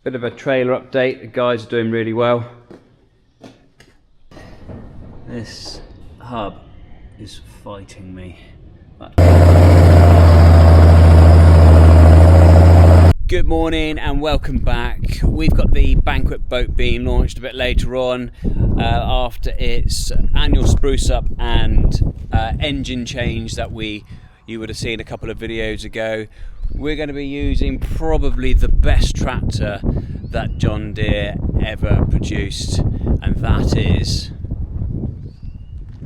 Bit of a trailer update. The guys are doing really well. This hub is fighting me. Good morning and welcome back. We've got the Banquet boat being launched a bit later on after its annual spruce up and engine change that you would have seen a couple of videos ago. We're going to be using probably the best tractor that John Deere ever produced, and that is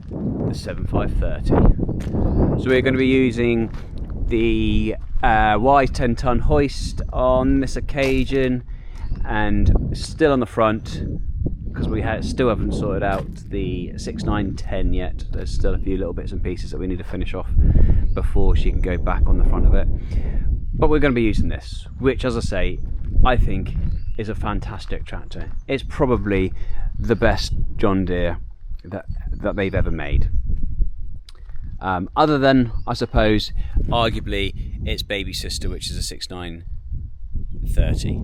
the 7530. So we're going to be using the Wise 10-ton hoist on this occasion, and still on the front because we still haven't sorted out the 6910 yet. There's still a few little bits and pieces that we need to finish off before she can go back on the front of it. But we're going to be using this, which, as I say, I think is a fantastic tractor. It's probably the best John Deere that they've ever made. Other than, I suppose, arguably its baby sister, which is a 6930,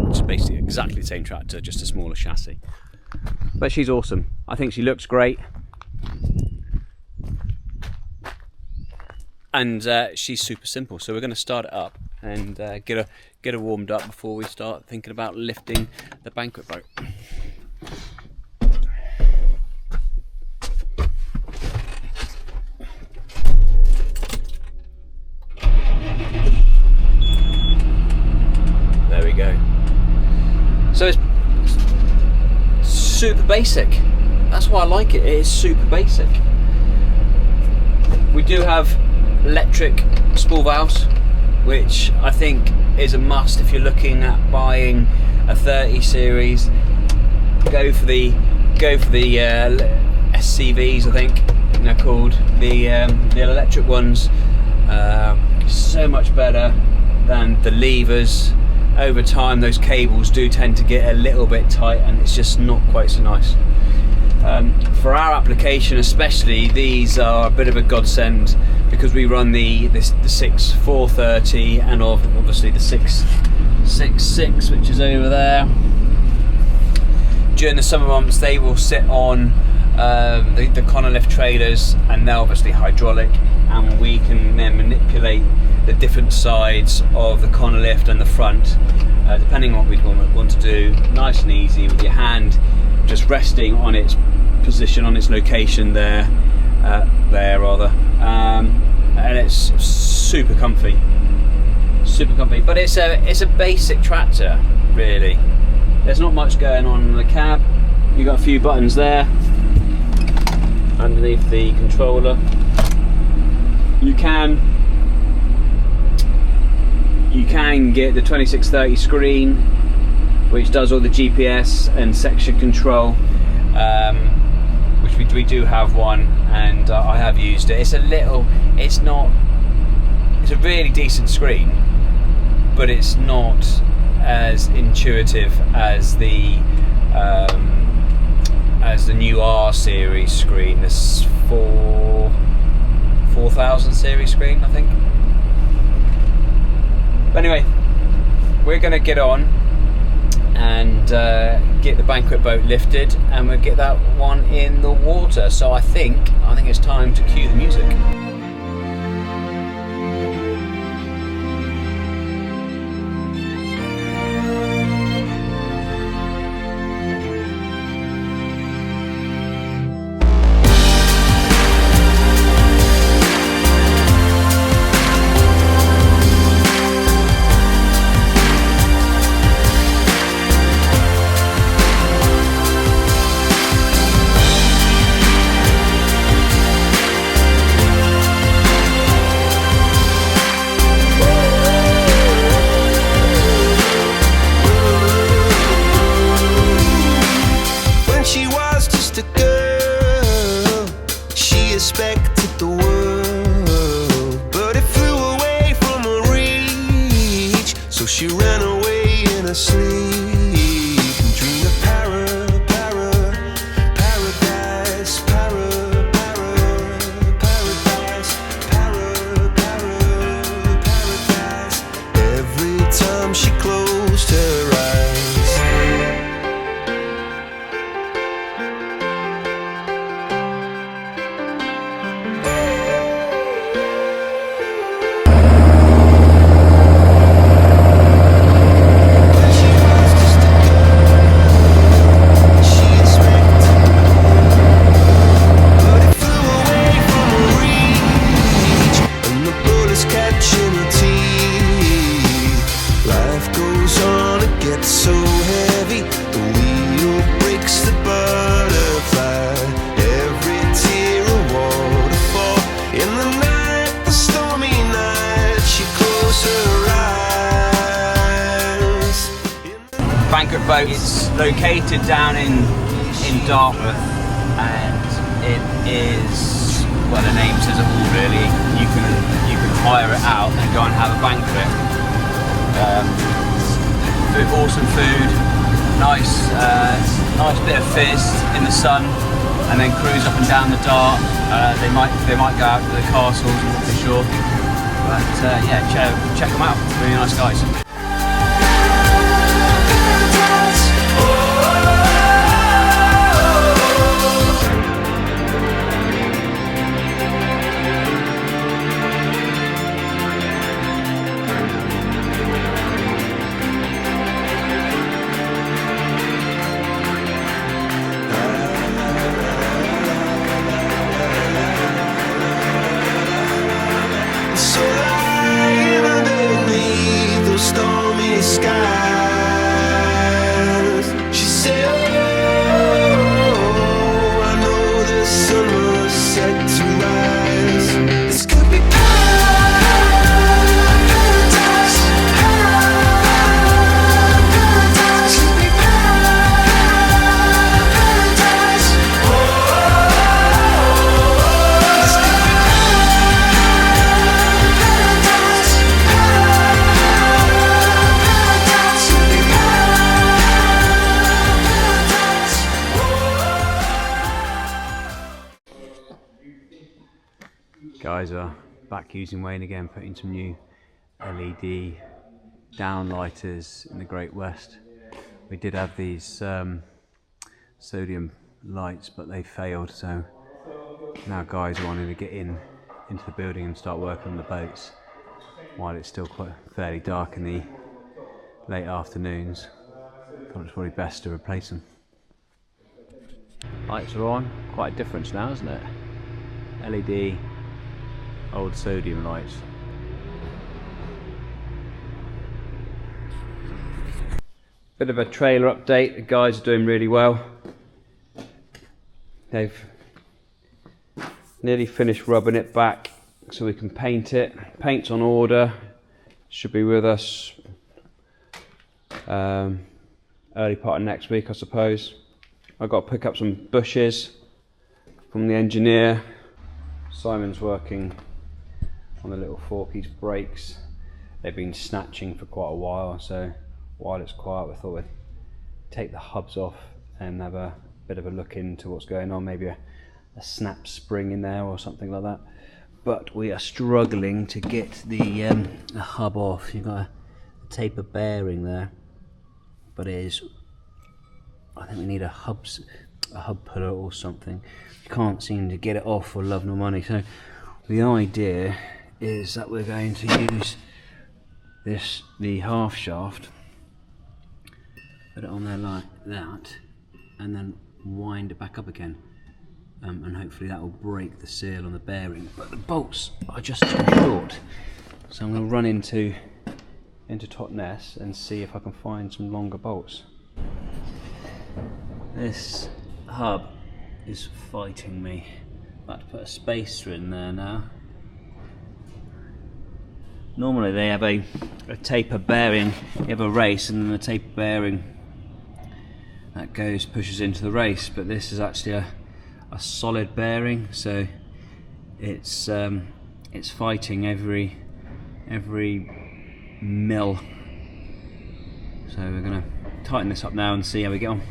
which is basically exactly the same tractor, just a smaller chassis. But she's awesome. I think she looks great. And she's super simple, so we're going to start it up and get her warmed up before we start thinking about lifting the Banquet boat. There we go. So it's super basic. That's why I like it. It is super basic. We do have electric spool valves, which I think is a must if you're looking at buying a 30 series. Go for the SCVs, I think they're called, the electric ones. So much better than the levers. Over time those cables do tend to get a little bit tight and it's just not quite so nice. For our application especially, these are a bit of a godsend because we run the 6430 and obviously the 666, which is over there. During the summer months they will sit on the Conolift trailers, and they're obviously hydraulic, and we can then manipulate the different sides of the Conolift and the front, depending on what we'd want to do, nice and easy with your hand just resting on its position, on its location there, and it's super comfy, but it's a basic tractor really. There's not much going on in the cab. You've got a few buttons there underneath the controller. You can get the 2630 screen, which does all the GPS and section control, which we do have one, and I have used it. It's a really decent screen, but it's not as intuitive as the new R series screen, this 4000 series screen, I think. But anyway, we're going to get on and get the Banquet boat lifted, and we'll get that one in the water. So I think it's time to cue the music. She ran away in her sleep and dreamed of paradise, paradise. Every time she closed her eyes. Banquet boat. It's located down in Dartmouth, and it is, well, the name says it all really. You can hire it out and go and have a banquet. Awesome food, nice bit of fizz in the sun, and then cruise up and down the Dart. They might go out to the castles, I'm not too sure, but yeah, check them out. Really nice guys. Guys are back using Wayne again, putting some new LED downlighters in the Great West. We did have these sodium lights, but they failed, so now guys are wanting to get into the building and start working on the boats while it's still quite fairly dark in the late afternoons. I thought it's probably best to replace them. Lights are on, quite a difference now, isn't it? LED, old sodium lights. Bit of a trailer update. The guys are doing really well. They've nearly finished rubbing it back so we can paint it. Paint's on order. Should be with us early part of next week, I suppose. I've got to pick up some bushes from the engineer. Simon's working on the little Forky's brakes. They've been snatching for quite a while, so while it's quiet we thought we'd take the hubs off and have a bit of a look into what's going on, maybe a snap spring in there or something like that. But we are struggling to get the hub off. You've got a taper bearing there, but it is, I think we need a hub puller or something. You can't seem to get it off for love nor money. So the idea is that we're going to use the half shaft, put it on there like that, and then wind it back up again, and hopefully that will break the seal on the bearing. But the bolts are just too short, so I'm going to run into Totnes and see if I can find some longer bolts. This hub is fighting me. I'm about to put a spacer in there now. Normally they have a taper bearing, you have a race, and then the taper bearing that pushes into the race, but this is actually a solid bearing, so it's fighting every mil. So we're going to tighten this up now and see how we get on.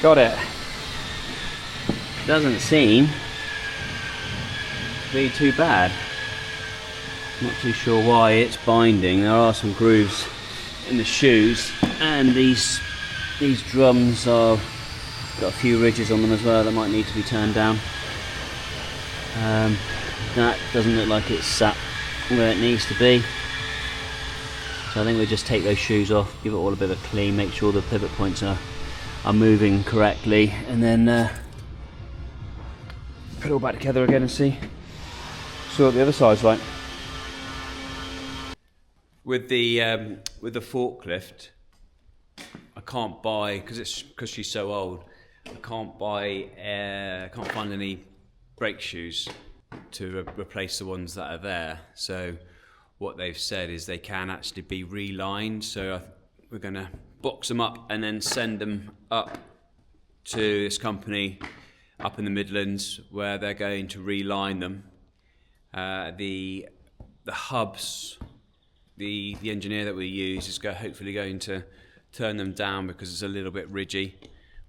Got it. Doesn't seem to be too bad. Not too sure why it's binding. There are some grooves in the shoes, and these drums are got a few ridges on them as well that might need to be turned down. That doesn't look like it's sat where it needs to be. So I think we'll just take those shoes off, give it all a bit of a clean, make sure the pivot points are moving correctly, and then put it all back together again and see what the other side's like. With the forklift, I can't buy, because she's so old, I can't find any brake shoes to replace the ones that are there. So what they've said is they can actually be relined. So we're going to box them up and then send them up to this company up in the Midlands, where they're going to reline them. The hubs, the engineer that we use is hopefully going to turn them down because it's a little bit ridgy,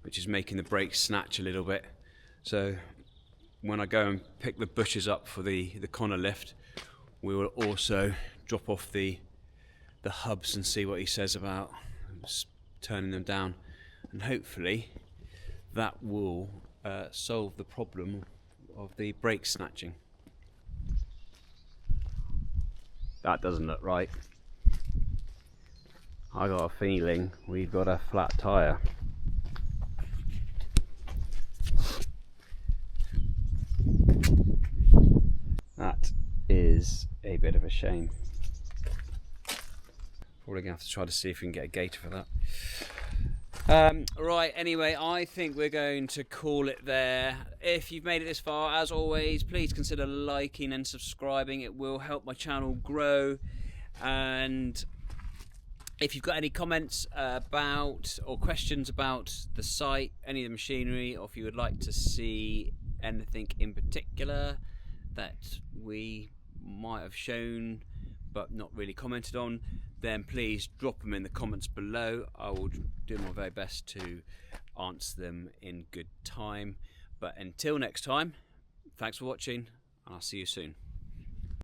which is making the brakes snatch a little bit. So when I go and pick the bushes up for the Connor lift, we will also drop off the hubs and see what he says about turning them down, and hopefully that will solve the problem of the brake snatching. That doesn't look right. I got a feeling we've got a flat tyre. That is a bit of a shame. Probably gonna have to try to see if we can get a gator for that. Right, anyway, I think we're going to call it there. If you've made it this far, as always, please consider liking and subscribing. It will help my channel grow. And if you've got any comments about or questions about the site, any of the machinery, or if you would like to see anything in particular that we might have shown but not really commented on, then please drop them in the comments below. I will do my very best to answer them in good time. But until next time, thanks for watching, and I'll see you soon.